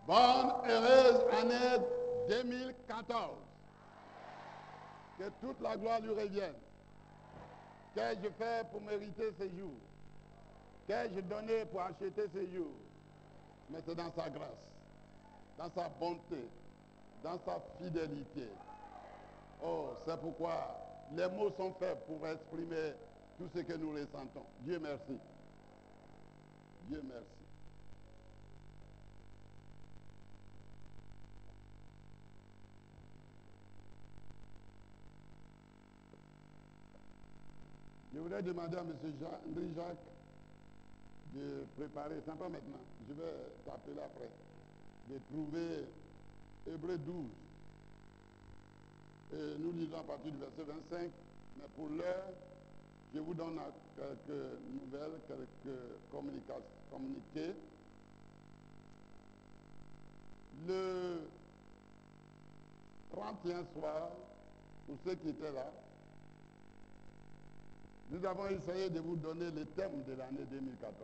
Bonne, heureuse année 2014. Que toute la gloire lui revienne. Qu'ai-je fait pour mériter ce jour? Qu'ai-je donné pour acheter ce jour? Mais c'est dans sa grâce, dans sa bonté, dans sa fidélité. Oh, c'est pourquoi les mots sont faits pour exprimer tout ce que nous ressentons. Dieu merci. Dieu merci. Je voudrais demander à M. André Jacques de préparer, c'est pas maintenant, je vais t'appeler après, de trouver Hébreux 12. Et nous lisons à partir du verset 25, mais pour l'heure, je vous donne quelques nouvelles, quelques communiqués. Le 31 soir, pour ceux qui étaient là, nous avons essayé de vous donner le thème de l'année 2014.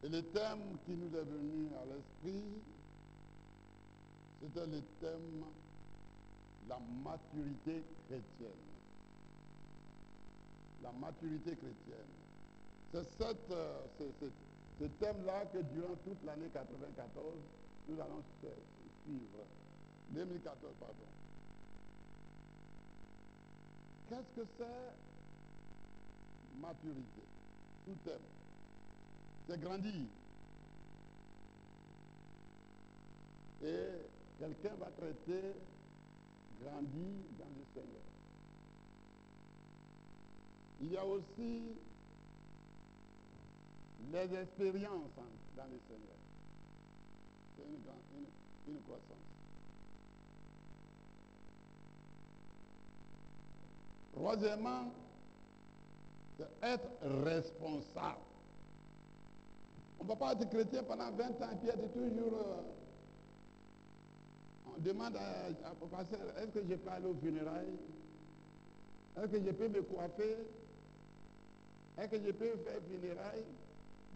Et le thème qui nous est venu à l'esprit, c'était le thème la maturité chrétienne. La maturité chrétienne. C'est ce thème-là que durant toute l'année 94, nous allons suivre. 2014, pardon. Qu'est-ce que c'est maturité? Tout thème. C'est grandir. Et quelqu'un va traiter grandir dans le Seigneur. Il y a aussi les expériences dans le Seigneur. C'est une croissance. Troisièmement, c'est être responsable. On ne va pas être chrétien pendant 20 ans et puis être toujours... on demande au pasteur, est-ce que je peux aller aux funérailles? Est-ce que je peux me coiffer? Est-ce que je peux faire funérailles?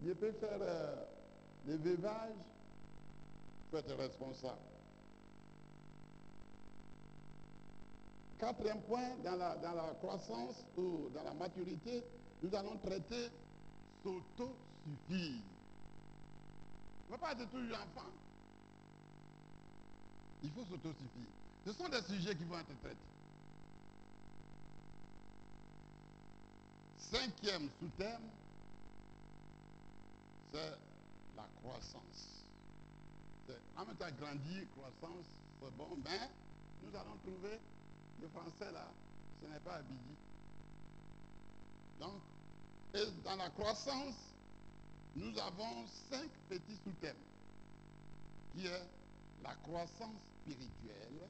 Je peux faire des veuvages? Il faut être responsable. Quatrième point, dans la croissance ou dans la maturité, nous allons traiter s'auto-suffire. On ne va pas être toujours enfant. Il faut s'auto-suffire. Ce sont des sujets qui vont être traités. Cinquième sous-thème, c'est la croissance. En même temps, grandir, croissance, c'est bon, mais nous allons trouver, le français là, ce n'est pas Abidi. Donc, et dans la croissance, nous avons 5 petits sous-thèmes, qui est la croissance spirituelle,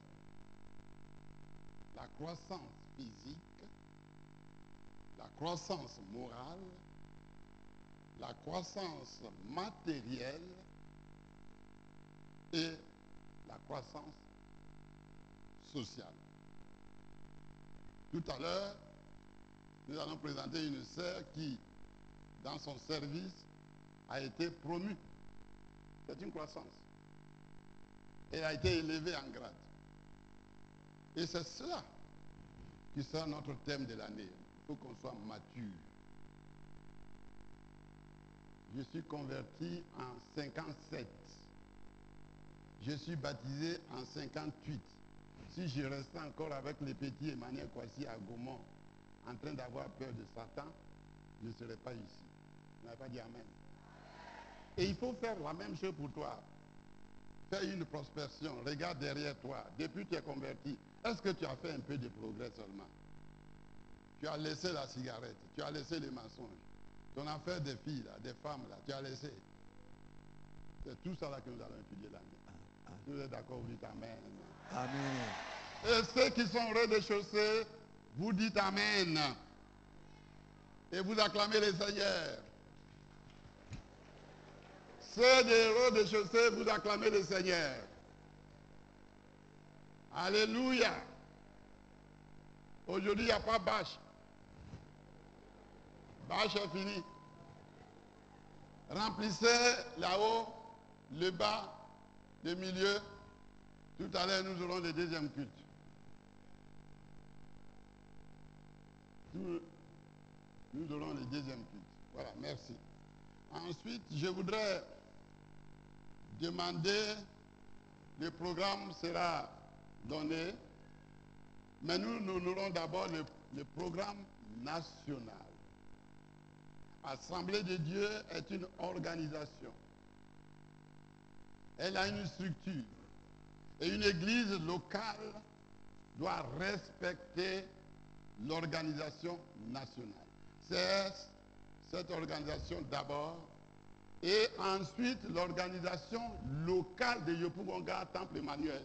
la croissance physique, la croissance morale, la croissance matérielle et la croissance sociale. Tout à l'heure, nous allons présenter une sœur qui, dans son service, a été promue. C'est une croissance. Elle a été élevée en grade. Et c'est cela qui sera notre thème de l'année. Il faut qu'on soit mature. Je suis converti en 57. Je suis baptisé en 58. Si je restais encore avec les petits Emmanuel Kwasi à Gaumont, en train d'avoir peur de Satan, je ne serais pas ici. Vous n'avez pas dit Amen. Et il faut faire la même chose pour toi. Fais une prospection. Regarde derrière toi. Depuis que tu es converti, est-ce que tu as fait un peu de progrès seulement? Tu as laissé la cigarette, tu as laissé les mensonges. Ton affaire des filles, là, des femmes, là, tu as laissé. C'est tout ça là que nous allons étudier l'année. Si vous êtes d'accord, vous dites Amen. Amen. Et ceux qui sont au rez-de-chaussée, vous dites Amen. Et vous acclamez le Seigneur. Ceux des rez-de-chaussée, vous acclamez le Seigneur. Alléluia. Aujourd'hui, il n'y a pas bâche. Bâche est fini. Remplissez là-haut le bas, le milieu. Tout à l'heure, nous aurons le deuxième culte. Nous aurons le deuxième culte. Voilà, merci. Ensuite, je voudrais demander, le programme sera donné, mais nous aurons d'abord le programme national. Assemblée de Dieu est une organisation. Elle a une structure. Et une église locale doit respecter l'organisation nationale. C'est cette organisation d'abord. Et ensuite, l'organisation locale de Yopougonga, Temple Emmanuel.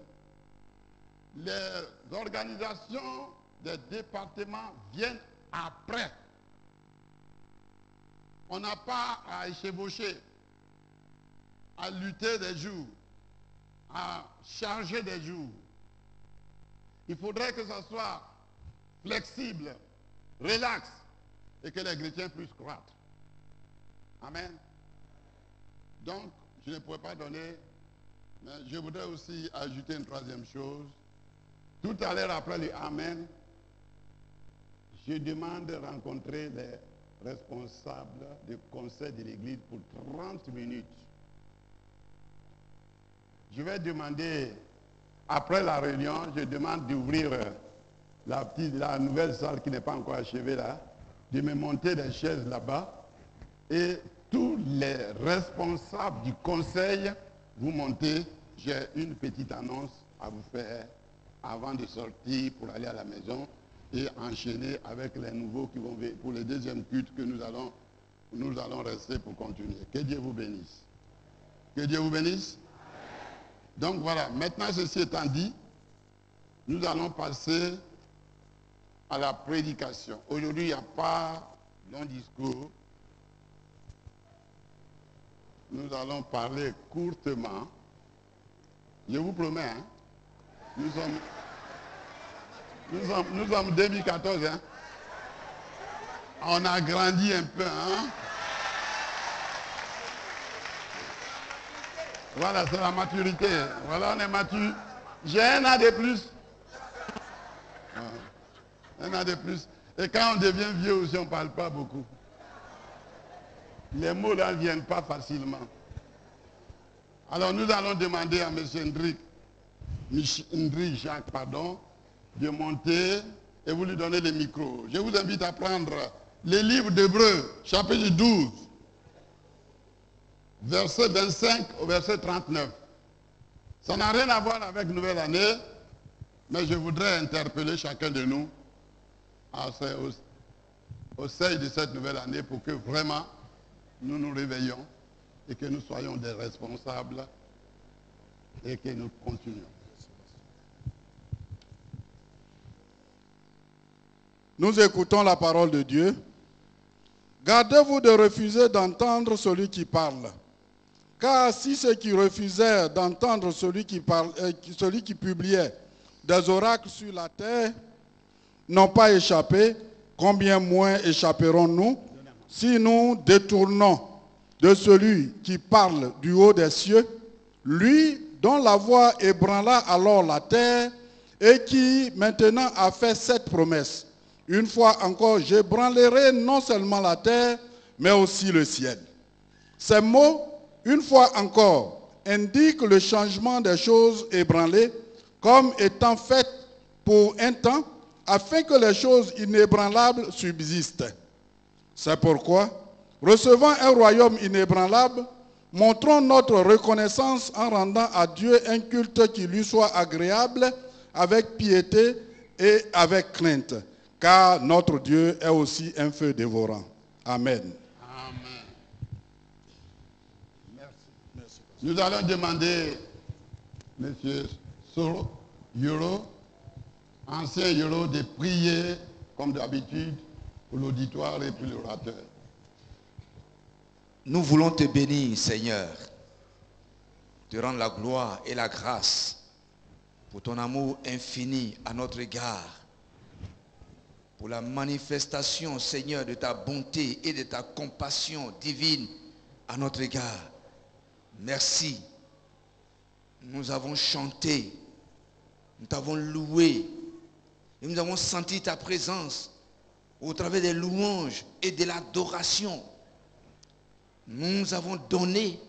Les organisations des départements viennent après. On n'a pas à échevaucher, à lutter des jours, à charger des jours. Il faudrait que ça soit flexible, relax, et que les chrétiens puissent croître. Amen. Donc, je ne pourrais pas donner, mais je voudrais aussi ajouter une troisième chose. Tout à l'heure, après le Amen, je demande de rencontrer les responsables du conseil de l'église pour 30 minutes. Je vais demander, après la réunion, je demande d'ouvrir la nouvelle salle qui n'est pas encore achevée là, de me monter des chaises là-bas et tous les responsables du conseil, vous montez, j'ai une petite annonce à vous faire avant de sortir pour aller à la maison et enchaîner avec les nouveaux qui vont venir pour le deuxième culte que nous allons rester pour continuer. Que Dieu vous bénisse. Que Dieu vous bénisse. Donc voilà, maintenant ceci étant dit, nous allons passer à la prédication. Aujourd'hui, il n'y a pas long discours. Nous allons parler courtement. Je vous promets, hein, nous sommes 2014, hein. On a grandi un peu, hein. Voilà, c'est la maturité. Voilà, on est mature. J'ai un an de plus. Un an de plus. Et quand on devient vieux aussi, on ne parle pas beaucoup. Les mots là ne viennent pas facilement. Alors nous allons demander à M. Hendrik Jacques, de monter et vous lui donnez le micro. Je vous invite à prendre le livre d'Hébreux, chapitre 12, verset 25 au verset 39. Ça n'a rien à voir avec Nouvelle Année, mais je voudrais interpeller chacun de nous au sein de cette nouvelle année pour que vraiment nous nous réveillons et que nous soyons des responsables et que nous continuions. Nous écoutons la parole de Dieu. Gardez-vous de refuser d'entendre celui qui parle. Car si ceux qui refusèrent d'entendre celui qui publiait des oracles sur la terre n'ont pas échappé, combien moins échapperons-nous si nous détournons de celui qui parle du haut des cieux, lui dont la voix ébranla alors la terre et qui maintenant a fait cette promesse. Une fois encore, j'ébranlerai non seulement la terre, mais aussi le ciel. Ces mots, une fois encore, indiquent le changement des choses ébranlées comme étant faites pour un temps, afin que les choses inébranlables subsistent. C'est pourquoi, recevant un royaume inébranlable, montrons notre reconnaissance en rendant à Dieu un culte qui lui soit agréable, avec piété et avec crainte. Car notre Dieu est aussi un feu dévorant. Amen. Amen. Merci. Nous allons demander, M. Yoro, ancien Yoro, de prier comme d'habitude pour l'auditoire et pour l'orateur. Nous voulons te bénir, Seigneur, te rendre la gloire et la grâce pour ton amour infini à notre égard, pour la manifestation, Seigneur, de ta bonté et de ta compassion divine à notre égard. Merci nous avons chanté, nous t'avons loué, et nous avons senti ta présence au travers des louanges et de l'adoration. Nous avons donné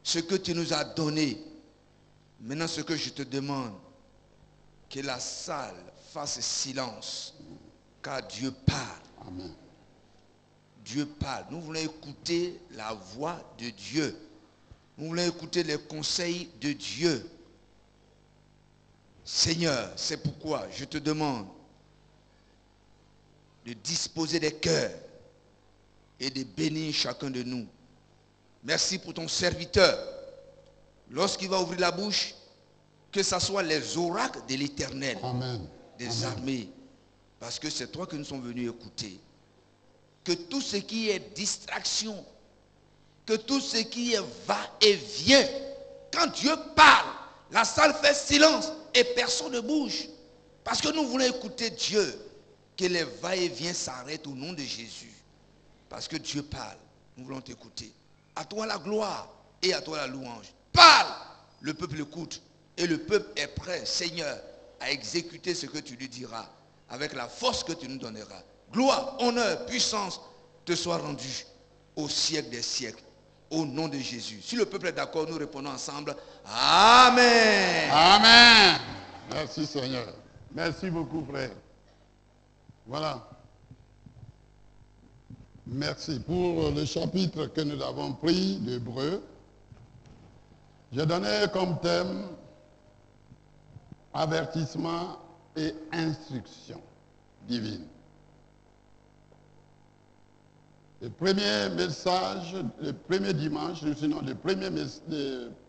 ce que tu nous as donné. Maintenant, ce que je te demande, que la salle fasse silence, car Dieu parle. Amen. Dieu parle. Nous voulons écouter la voix de Dieu. Nous voulons écouter les conseils de Dieu. Seigneur, c'est pourquoi je te demande de disposer des cœurs et de bénir chacun de nous. Merci pour ton serviteur. Lorsqu'il va ouvrir la bouche, que ce soit les oracles de l'Éternel, Amen. des armées, parce que c'est toi que nous sommes venus écouter. Que tout ce qui est distraction, que tout ce qui est va-et-vient, quand Dieu parle, la salle fait silence et personne ne bouge. Parce que nous voulons écouter Dieu. Que les va-et-vient s'arrêtent au nom de Jésus. Parce que Dieu parle. Nous voulons t'écouter. À toi la gloire et à toi la louange. Parle. Le peuple écoute. Et le peuple est prêt, Seigneur, à exécuter ce que tu lui diras. Avec la force que tu nous donneras. Gloire, honneur, puissance te soient rendus au siècle des siècles. Au nom de Jésus. Si le peuple est d'accord, nous répondons ensemble. Amen. Amen. Merci Seigneur. Merci beaucoup frère. Voilà. Merci pour le chapitre que nous avons pris d'Hébreux. J'ai donné comme thème avertissement et instruction divine. Le premier message, le premier dimanche, sinon le premier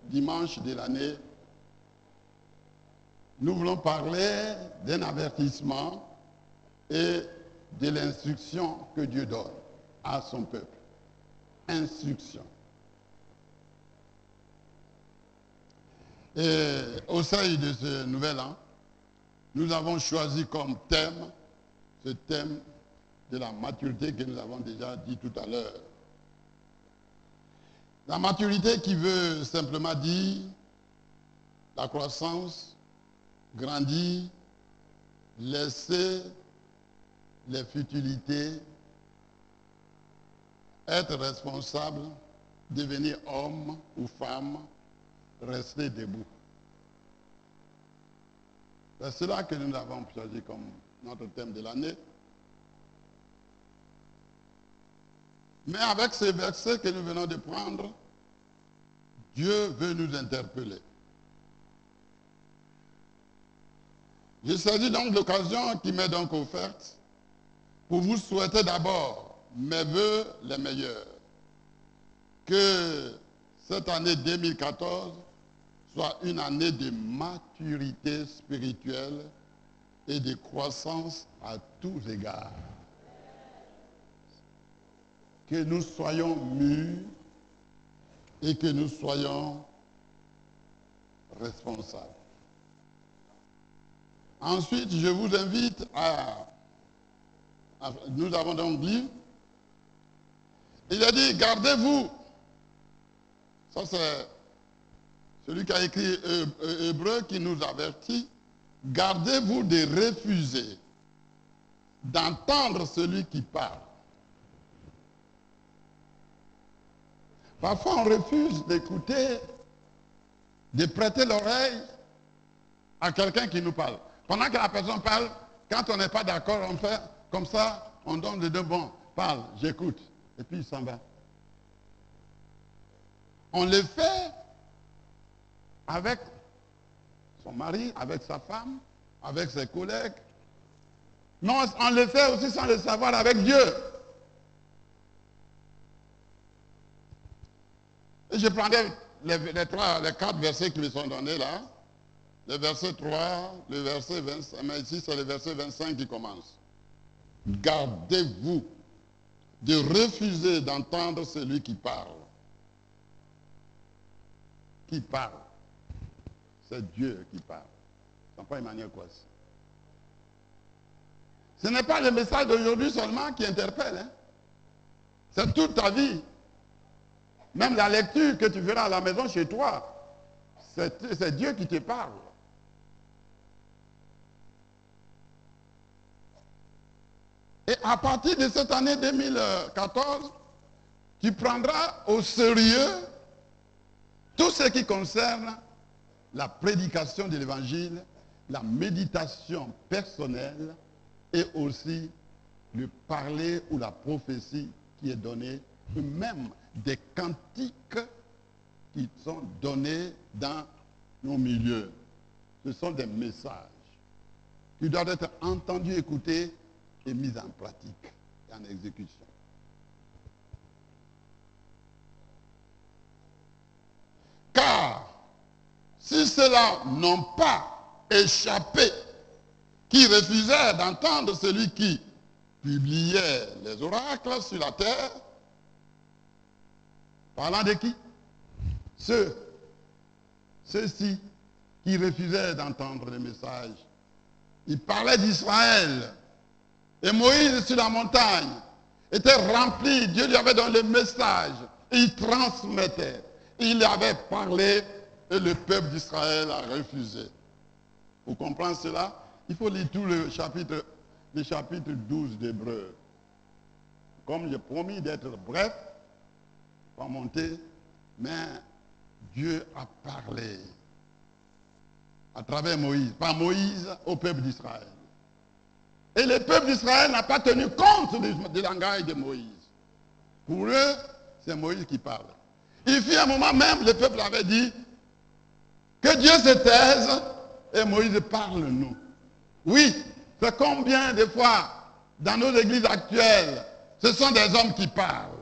dimanche de l'année, nous voulons parler d'un avertissement et de l'instruction que Dieu donne à son peuple. Instruction. Et au sein de ce nouvel an, nous avons choisi comme thème, ce thème de la maturité que nous avons déjà dit tout à l'heure. La maturité qui veut simplement dire la croissance, grandir, laisser les futilités, être responsable, devenir homme ou femme, rester debout. C'est cela que nous avons choisi comme notre thème de l'année. Mais avec ces versets que nous venons de prendre, Dieu veut nous interpeller. Je saisis donc l'occasion qui m'est donc offerte pour vous souhaiter d'abord mes vœux les meilleurs. Que cette année 2014 soit une année de maturité spirituelle et de croissance à tous égards. Que nous soyons mûrs et que nous soyons responsables. Ensuite, je vous invite nous avons donc lu, il a dit, gardez-vous. Ça c'est celui qui a écrit Hébreux qui nous avertit, gardez-vous de refuser d'entendre celui qui parle. Parfois, on refuse d'écouter, de prêter l'oreille à quelqu'un qui nous parle. Pendant que la personne parle, quand on n'est pas d'accord, on fait comme ça, on donne les deux bons. Parle, j'écoute. Et puis il s'en va. On le fait avec son mari, avec sa femme, avec ses collègues. Non, on le fait aussi sans le savoir avec Dieu. Et je prendrai les 4 versets qui me sont donnés là. Le verset 3, le verset 25, mais ici c'est le verset 25 qui commence. Gardez-vous de refuser d'entendre celui qui parle. Qui parle? C'est Dieu qui parle. Ce n'est pas Emmanuel Kouassi. Ce n'est pas le message d'aujourd'hui seulement qui interpelle. Hein? C'est toute ta vie. Même la lecture que tu feras à la maison chez toi, C'est Dieu qui te parle. Et à partir de cette année 2014, tu prendras au sérieux tout ce qui concerne la prédication de l'évangile, la méditation personnelle et aussi le parler ou la prophétie qui est donnée, ou même des cantiques qui sont donnés dans nos milieux. Ce sont des messages qui doivent être entendus, écoutés et mis en pratique et en exécution. Car si ceux-là n'ont pas échappé, qui refusèrent d'entendre celui qui publiait les oracles sur la terre, parlant de qui? Ceux-ci qui refusaient d'entendre le message. Il parlait d'Israël. Et Moïse sur la montagne était rempli. Dieu lui avait donné le message. Et il transmettait. Il avait parlé et le peuple d'Israël a refusé. Vous comprenez cela? Il faut lire tout le chapitre 12 d'Hébreux. Comme j'ai promis d'être bref, pas monter, mais Dieu a parlé à travers Moïse, par Moïse au peuple d'Israël. Et le peuple d'Israël n'a pas tenu compte du langage de Moïse. Pour eux, c'est Moïse qui parle. Il fut un moment même, le peuple avait dit que Dieu se taise et Moïse parle-nous. Oui, c'est combien de fois dans nos églises actuelles, ce sont des hommes qui parlent.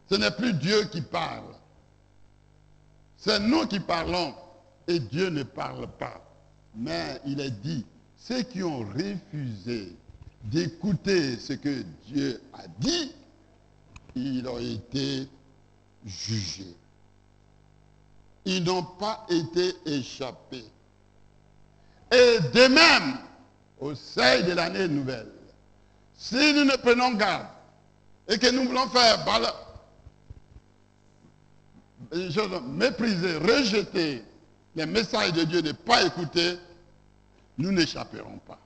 Ce n'est plus Dieu qui parle. C'est nous qui parlons et Dieu ne parle pas. Mais il est dit, ceux qui ont refusé d'écouter ce que Dieu a dit, ils ont été jugés. Ils n'ont pas été échappés. Et de même, au seuil de l'année nouvelle, si nous ne prenons garde et que nous voulons faire mépriser, rejeter les messages de Dieu, ne pas écouter, nous n'échapperons pas.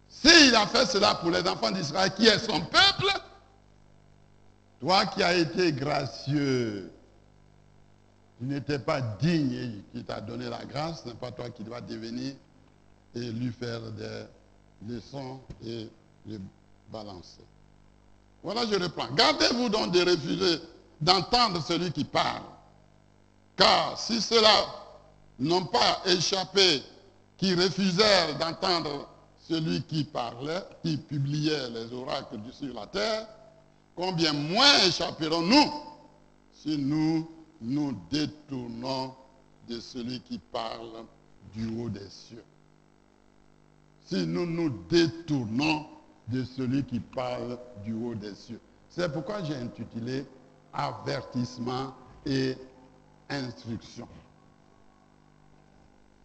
S'il a fait cela pour les enfants d'Israël, qui est son peuple, toi qui as été gracieux, tu n'étais pas digne et qui t'a donné la grâce, ce n'est pas toi qui dois devenir et lui faire des leçons et les balancer. Voilà, je reprends. Gardez-vous donc de refuser d'entendre celui qui parle. Car si ceux-là n'ont pas échappé, qui refusèrent d'entendre celui qui parlait, qui publiait les oracles sur la terre, combien moins échapperons-nous si nous nous détournons de celui qui parle du haut des cieux. Si nous nous détournons de celui qui parle du haut des cieux. C'est pourquoi j'ai intitulé avertissement et instruction.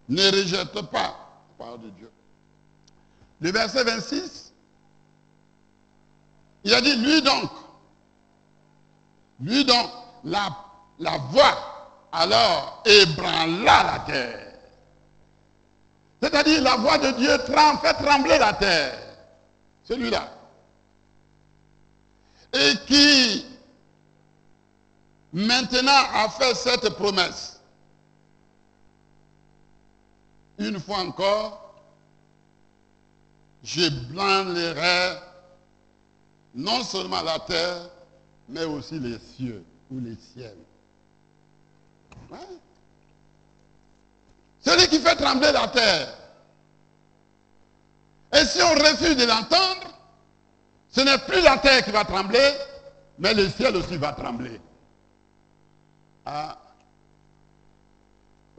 Ne rejette pas la parole de Dieu. Le verset 26, il a dit, lui donc, la voix alors ébranla la terre. C'est-à-dire la voix de Dieu fait trembler la terre. Celui-là. Et qui maintenant a fait cette promesse. Une fois encore, j'ébranlerai non seulement la terre, mais aussi les cieux ou les ciels. Ouais. Celui qui fait trembler la terre. Et si on refuse de l'entendre, ce n'est plus la terre qui va trembler, mais le ciel aussi va trembler. Ah,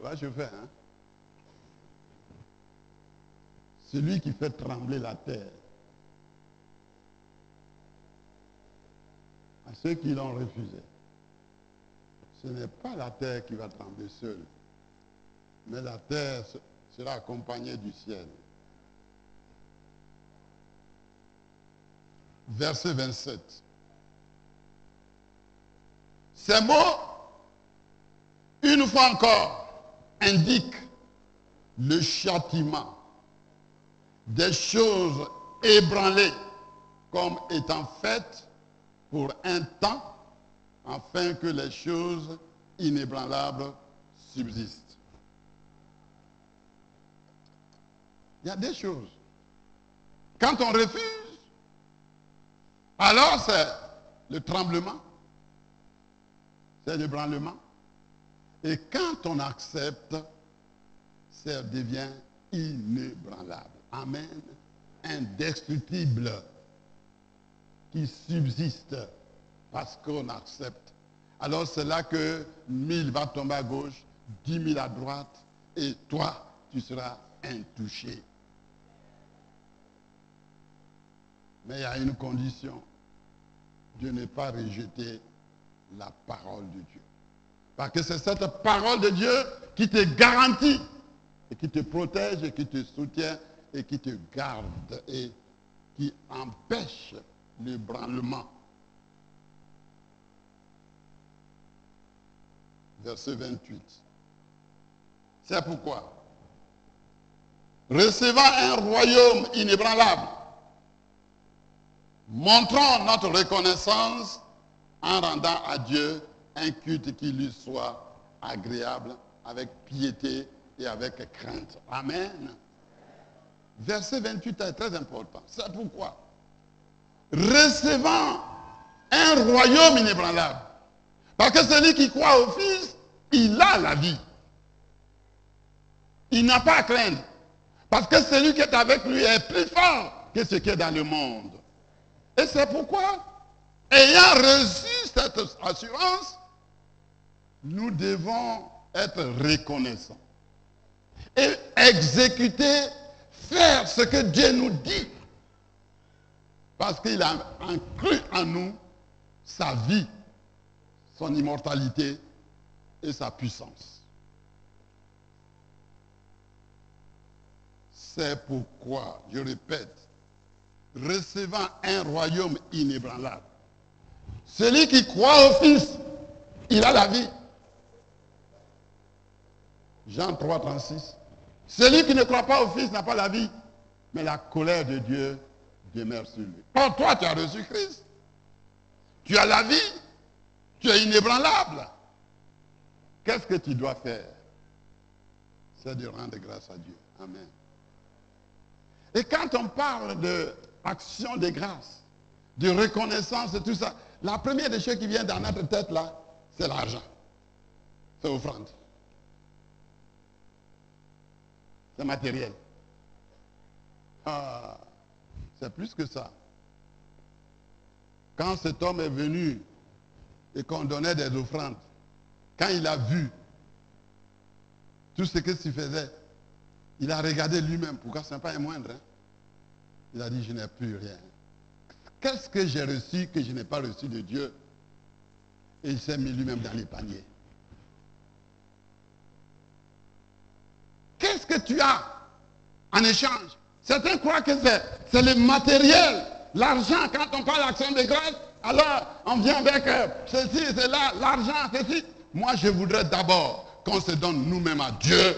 là je fais, hein. Celui qui fait trembler la terre. À ceux qui l'ont refusé. Ce n'est pas la terre qui va trembler seule, mais la terre sera accompagnée du ciel. Verset 27. Ces mots une fois encore, indique le châtiment des choses ébranlées comme étant faites pour un temps, afin que les choses inébranlables subsistent. Il y a des choses. Quand on refuse, alors c'est le tremblement, c'est l'ébranlement. Et quand on accepte, ça devient inébranlable. Amen. Indestructible. Qui subsiste parce qu'on accepte. Alors c'est là que 1000 va tomber à gauche, 10 000 à droite, et toi, tu seras intouché. Mais il y a une condition. Dieu n'est pas rejeté la parole de Dieu. Parce que c'est cette parole de Dieu qui te garantit et qui te protège et qui te soutient et qui te garde et qui empêche l'ébranlement. Verset 28. C'est pourquoi, recevant un royaume inébranlable, montrons notre reconnaissance en rendant à Dieu un culte qui lui soit agréable, avec piété et avec crainte. Amen. Verset 28 est très important. C'est pourquoi, recevant un royaume inébranlable, parce que celui qui croit au Fils, il a la vie. Il n'a pas à craindre. Parce que celui qui est avec lui est plus fort que ce qui est dans le monde. Et c'est pourquoi, ayant reçu cette assurance, nous devons être reconnaissants. Et exécuter, faire ce que Dieu nous dit. Parce qu'il a inclus en nous sa vie, son immortalité et sa puissance. C'est pourquoi, je répète, recevant un royaume inébranlable, celui qui croit au Fils, il a la vie. Jean 3, 36. Celui qui ne croit pas au Fils n'a pas la vie, mais la colère de Dieu demeure sur lui. Or, toi, tu as reçu Christ. Tu as la vie. Tu es inébranlable. Qu'est-ce que tu dois faire? C'est de rendre grâce à Dieu. Amen. Et quand on parle d'action de grâce, de reconnaissance et tout ça, la première des choses qui vient dans notre tête là, c'est l'argent. C'est offrande. C'est matériel. Ah, c'est plus que ça. Quand cet homme est venu et qu'on donnait des offrandes, quand il a vu tout ce que tu faisais, il a regardé lui-même. Pourquoi ce n'est pas un moindre? Hein? Il a dit, je n'ai plus rien. Qu'est-ce que j'ai reçu que je n'ai pas reçu de Dieu? Et il s'est mis lui-même dans les paniers. Qu'est-ce que tu as en échange? Certains croient que c'est le matériel, l'argent. Quand on parle d'action de grâce, alors on vient avec ceci, cela, l'argent, ceci. Moi, je voudrais d'abord qu'on se donne nous-mêmes à Dieu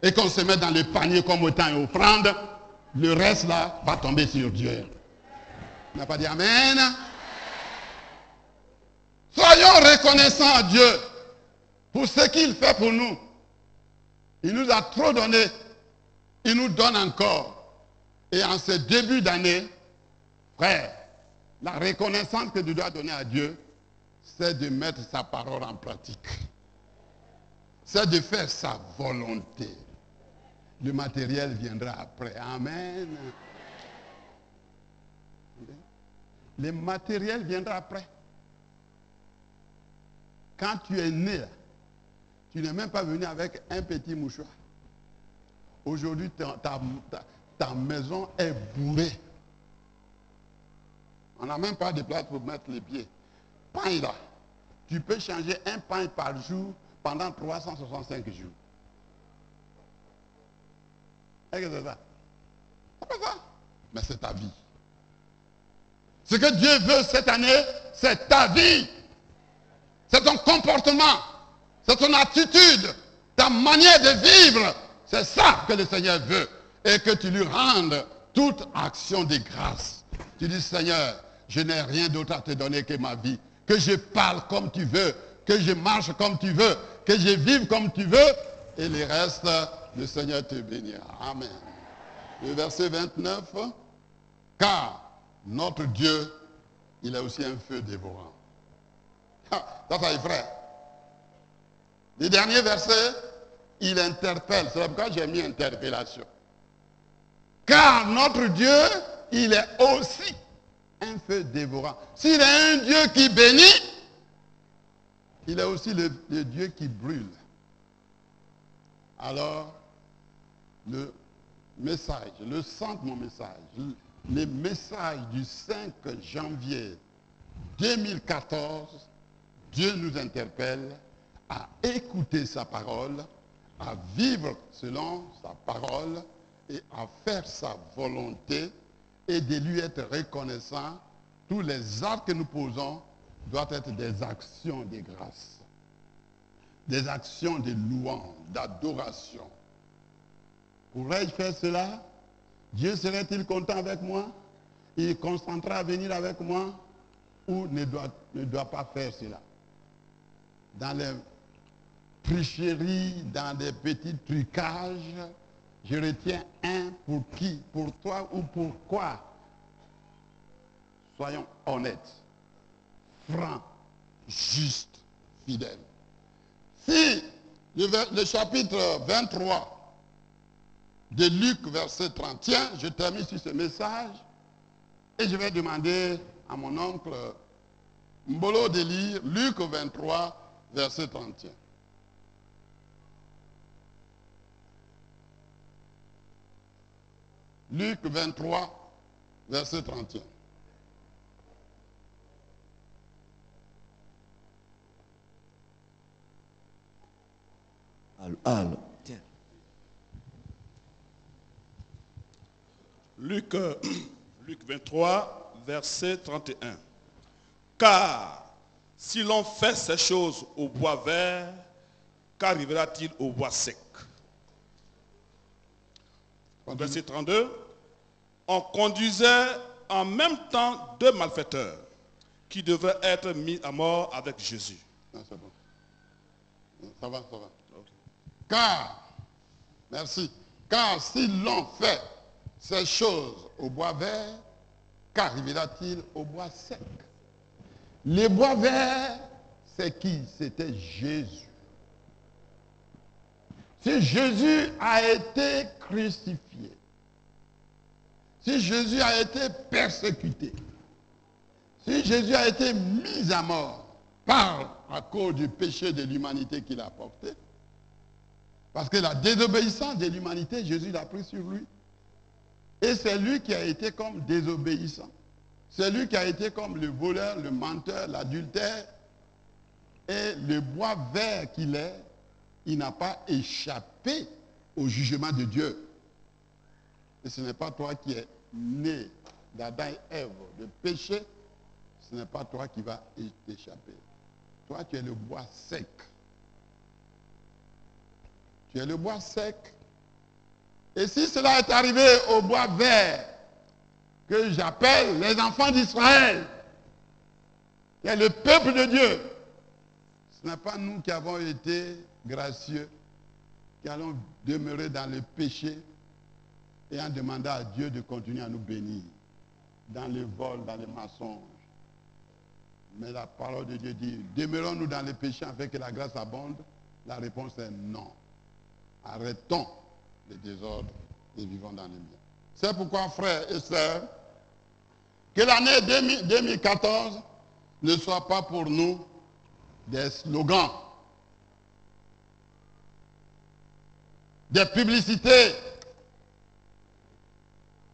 et qu'on se mette dans le panier comme autant et offrande. Le reste là va tomber sur Dieu. On n'a pas dit Amen. Soyons reconnaissants à Dieu pour ce qu'il fait pour nous. Il nous a trop donné. Il nous donne encore. Et en ce début d'année, frère, la reconnaissance que tu dois donner à Dieu, c'est de mettre sa parole en pratique. C'est de faire sa volonté. Le matériel viendra après. Amen. Le matériel viendra après. Quand tu es né, tu n'es même pas venu avec un petit mouchoir. Aujourd'hui, ta maison est bourrée. On n'a même pas de place pour mettre les pieds. Pain là. Tu peux changer un pain par jour pendant 365 jours. Est-ce que c'est ça? C'est pas ça. Mais c'est ta vie. Ce que Dieu veut cette année, c'est ta vie. C'est ton comportement. C'est ton attitude, ta manière de vivre. C'est ça que le Seigneur veut. Et que tu lui rendes toute action de grâce. Tu dis, Seigneur, je n'ai rien d'autre à te donner que ma vie. Que je parle comme tu veux. Que je marche comme tu veux. Que je vive comme tu veux. Et le reste, le Seigneur te bénira. Amen. Le verset 29. Car notre Dieu, il est aussi un feu dévorant. Ça effraie. Le dernier verset, il interpelle. C'est pourquoi j'ai mis interpellation. Car notre Dieu, il est aussi un feu dévorant. S'il est un Dieu qui bénit, il est aussi le Dieu qui brûle. Alors, le message, le centre de mon message, le message du 5 janvier 2014, Dieu nous interpelle à écouter sa parole, à vivre selon sa parole et à faire sa volonté et de lui être reconnaissant. Tous les actes que nous posons doivent être des actions de grâce, des actions de louange, d'adoration. Pourrais-je faire cela? Dieu serait-il content avec moi? Il consentera à venir avec moi? Ou ne doit pas faire cela? Dans les tricheries, dans des petits trucages, je retiens un pour qui? Pour toi ou pour quoi? Soyons honnêtes, francs, justes, fidèles. Si le chapitre 23 de Luc, verset 31, je termine sur ce message et je vais demander à mon oncle Mbolo de lire Luc 23, verset 31. Luc 23, verset 31. Allô. Tiens. Luc 23, verset 31. Car si l'on fait ces choses au bois vert, qu'arrivera-t-il au bois sec? Verset 32. On conduisait en même temps deux malfaiteurs qui devaient être mis à mort avec Jésus. Non, c'est bon. Ça va. Okay. Car, merci, car si l'on fait ces choses au bois vert, qu'arrivera-t-il au bois sec? Les bois verts, c'est qui? C'était Jésus. Si Jésus a été crucifié, si Jésus a été persécuté, si Jésus a été mis à mort à cause du péché de l'humanité qu'il a porté, parce que la désobéissance de l'humanité, Jésus l'a pris sur lui. Et c'est lui qui a été comme désobéissant. C'est lui qui a été comme le voleur, le menteur, l'adultère. Et le bois vert qu'il est, il n'a pas échappé au jugement de Dieu. Et ce n'est pas toi qui es né d'Adam et Ève de péché, ce n'est pas toi qui vas échapper. Toi, tu es le bois sec. Tu es le bois sec. Et si cela est arrivé au bois vert, que j'appelle les enfants d'Israël, qui est le peuple de Dieu, ce n'est pas nous qui avons été gracieux, qui allons demeurer dans le péché et en demandant à Dieu de continuer à nous bénir, dans le vol, dans les mensonges. Mais la parole de Dieu dit, demeurons-nous dans le péché afin que la grâce abonde? La réponse est non. Arrêtons le désordre et vivons dans le bien. C'est pourquoi, frères et sœurs, que l'année 2014 ne soit pas pour nous des slogans, des publicités,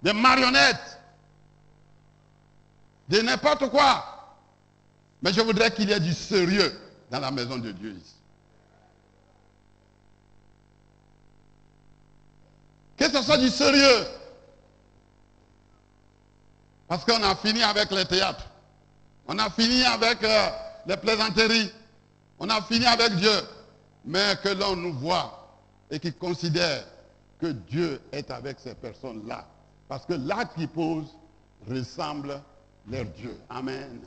des marionnettes, de n'importe quoi. Mais je voudrais qu'il y ait du sérieux dans la maison de Dieu ici. Que ce soit du sérieux. Parce qu'on a fini avec les théâtres. On a fini avec les plaisanteries. On a fini avec Dieu. mais que l'on nous voit et qui considère que Dieu est avec ces personnes-là. Parce que l'acte qu'ils posent ressemble leur Dieu. Amen.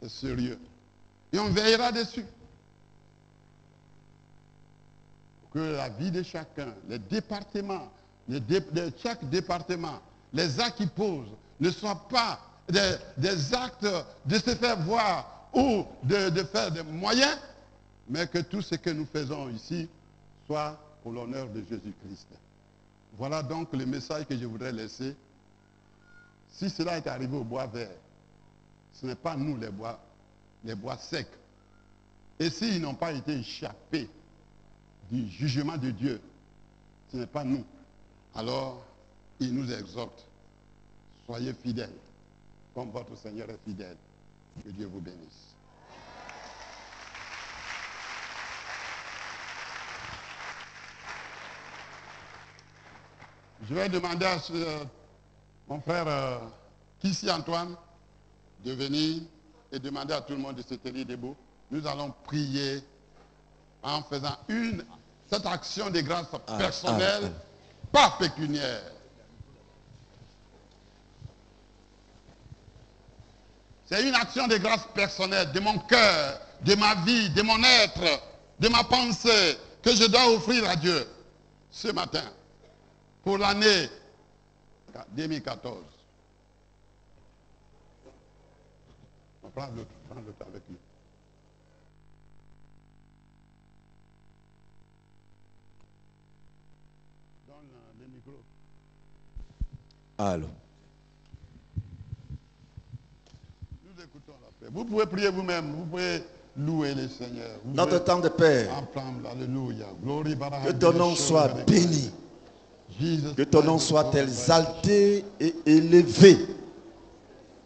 C'est sérieux. Et on veillera dessus. Pour que la vie de chacun, les départements, de chaque département, les actes qu'ils posent ne soient pas des actes de se faire voir ou de faire des moyens, mais que tout ce que nous faisons ici soit pour l'honneur de Jésus-Christ. Voilà donc le message que je voudrais laisser. Si cela est arrivé au bois vert, ce n'est pas nous les bois secs. Et s'ils n'ont pas été échappés du jugement de Dieu, ce n'est pas nous. Alors, il nous exhorte. Soyez fidèles, comme votre Seigneur est fidèle. Que Dieu vous bénisse. Je vais demander à mon frère Kissi Antoine de venir et demander à tout le monde de se tenir debout. Nous allons prier en faisant cette action de grâce personnelle, pas pécuniaire. C'est une action de grâce personnelle de mon cœur, de ma vie, de mon être, de ma pensée que je dois offrir à Dieu ce matin pour l'année 2014. On prend le temps avec lui. Donne le micro. Allô. Nous écoutons la paix. Vous pouvez prier vous-même, vous pouvez louer le Seigneur. Notre temps de paix. Alléluia. Que ton nom soit béni. Que ton nom soit exalté et élevé.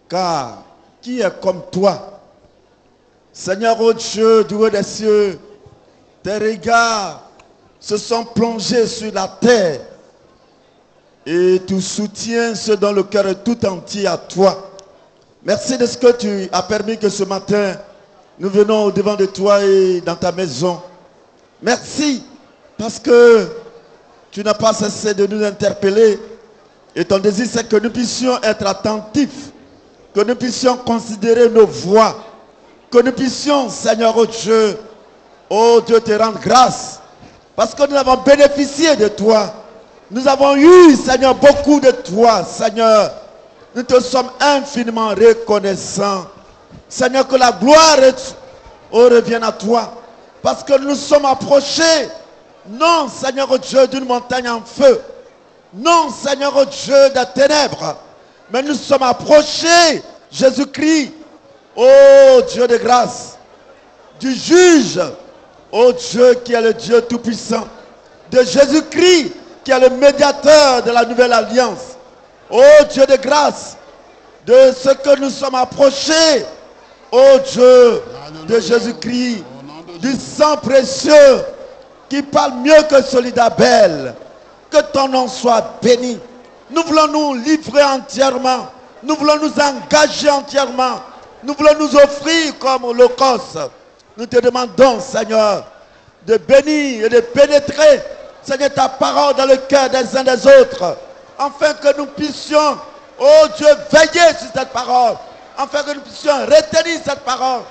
Car qui est comme toi? Seigneur, ô Dieu du haut des cieux, tes regards se sont plongés sur la terre et tu soutiens ceux dont le cœur est tout entier à toi. Merci de ce que tu as permis que ce matin, nous venons au devant de toi et dans ta maison. Merci parce que tu n'as pas cessé de nous interpeller et ton désir c'est que nous puissions être attentifs, que nous puissions considérer nos voies, que nous puissions, Seigneur, oh Dieu, te rendre grâce parce que nous avons bénéficié de toi. Nous avons eu, Seigneur, beaucoup de toi, Seigneur. Nous te sommes infiniment reconnaissants. Seigneur, que la gloire revienne à toi. Parce que nous sommes approchés, non, Seigneur Dieu, d'une montagne en feu. Non, Seigneur Dieu, des ténèbres. Mais nous sommes approchés, Jésus-Christ, ô Dieu de grâce, du juge, ô Dieu qui est le Dieu tout-puissant, de Jésus-Christ qui est le médiateur de la nouvelle alliance. Ô Dieu de grâce, de ce que nous sommes approchés, ô Dieu de Jésus-Christ, du sang précieux qui parle mieux que celui d'Abel. Que ton nom soit béni. Nous voulons nous livrer entièrement. Nous voulons nous engager entièrement. Nous voulons nous offrir comme holocauste. Nous te demandons, Seigneur, de bénir et de pénétrer, Seigneur, ta parole dans le cœur des uns des autres, afin que nous puissions, oh Dieu, veiller sur cette parole, afin que nous puissions retenir cette parole,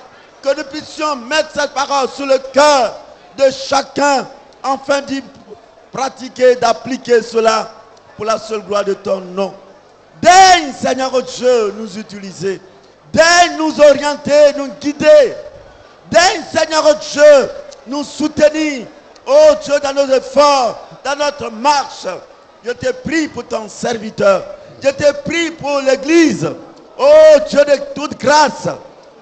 que nous puissions mettre cette parole sur le cœur de chacun, afin d'y pratiquer, d'appliquer cela pour la seule gloire de ton nom. Daigne, Seigneur Dieu, nous utiliser. Daigne nous orienter, nous guider. Daigne, Seigneur Dieu, nous soutenir. Oh Dieu, dans nos efforts, dans notre marche. Je te prie pour ton serviteur. Je te prie pour l'église. Oh Dieu de toute grâce.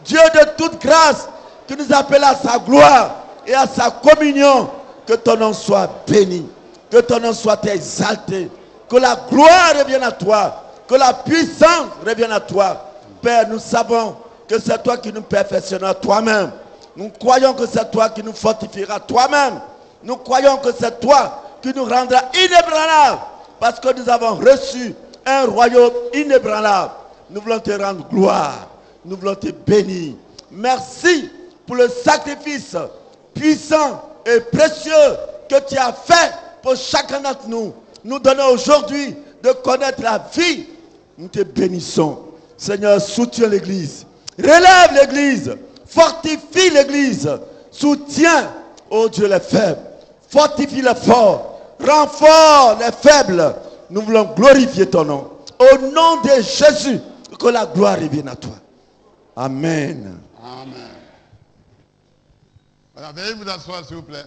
Dieu de toute grâce, qui nous appelle à sa gloire et à sa communion. Que ton nom soit béni. Que ton nom soit exalté. Que la gloire revienne à toi. Que la puissance revienne à toi. Père, nous savons que c'est toi qui nous perfectionneras toi-même. Nous croyons que c'est toi qui nous fortifieras toi-même. Nous croyons que c'est toi qui nous rendra inébranlables. Parce que nous avons reçu un royaume inébranlable. Nous voulons te rendre gloire. Nous voulons te bénir. Merci pour le sacrifice puissant et précieux que tu as fait pour chacun d'entre nous. Nous donnons aujourd'hui de connaître la vie. Nous te bénissons. Seigneur, soutiens l'Église. Relève l'Église. Fortifie l'Église. Soutiens, oh Dieu, les faibles. Fortifie les forts. Renforce les faibles. Nous voulons glorifier ton nom. Au nom de Jésus, que la gloire revienne à toi. Amen. Amen. Voilà, veuillez vous asseoir, s'il vous plaît.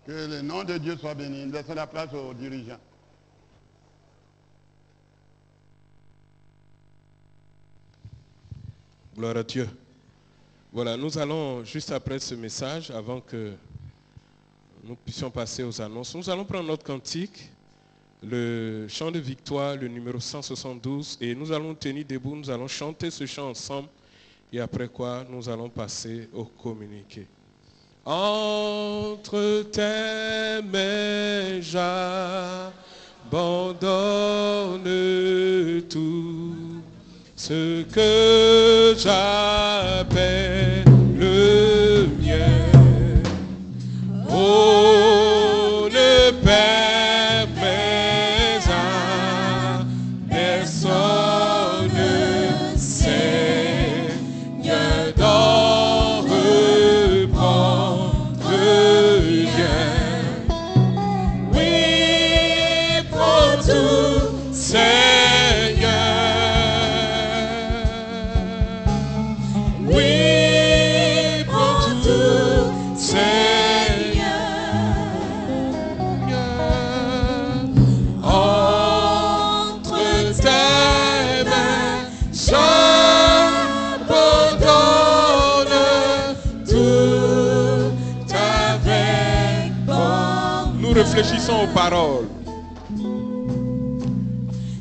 Que le nom de Dieu soit béni. Laissons la place aux dirigeants. Gloire à Dieu. Voilà, nous allons, juste après ce message, avant que nous puissions passer aux annonces, nous allons prendre notre cantique, le chant de victoire, le numéro 172, et nous allons tenir debout, nous allons chanter ce chant ensemble, et après quoi, nous allons passer au communiqué. Entre tes mains, j'abandonne tout. Ce que j'appelle le mien, oh, ne permets à personne, Seigneur, d'en reprendre rien. Oui, prends tout, Seigneur. Réfléchissons aux paroles.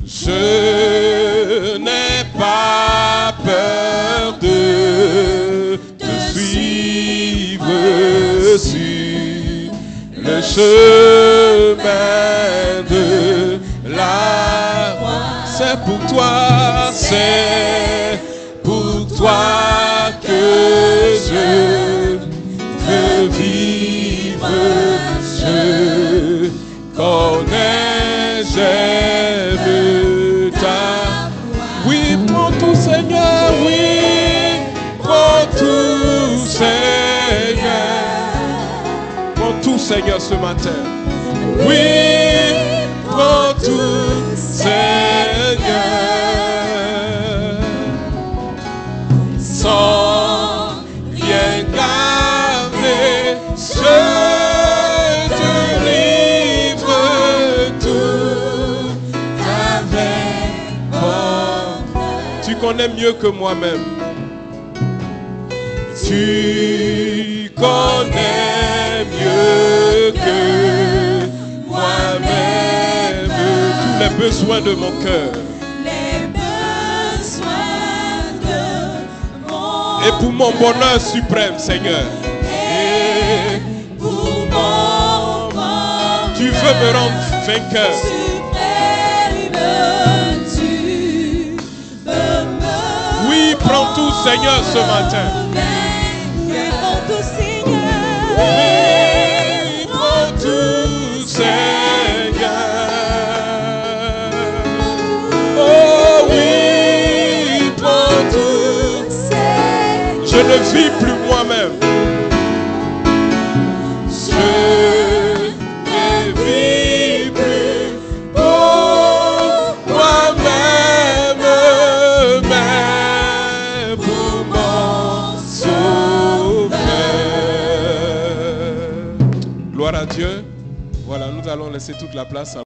Je n'ai pas peur de te suivre sur le chemin de la croix. C'est pour toi, c'est pour toi que je veux vivre. Je connais, j'aime ta. Oui, prends tout, Seigneur, oui, prends tout, Seigneur. Prends tout, Seigneur, ce matin. Oui, prends tout, Seigneur. Sans rien garder, tu connais mieux que moi-même. Tu connais mieux que moi-même tous les besoins de mon cœur. Et pour mon bonheur suprême, Seigneur. Et pour mon bonheur, tu veux me rendre vainqueur. Oui, prends tout, Seigneur, ce matin. Prends tout, Seigneur. Oui, prends tout, Seigneur. Oh oui, prends tout, Seigneur. Je ne vis plus moi-même. Gloire à Dieu. Voilà, nous allons laisser toute la place à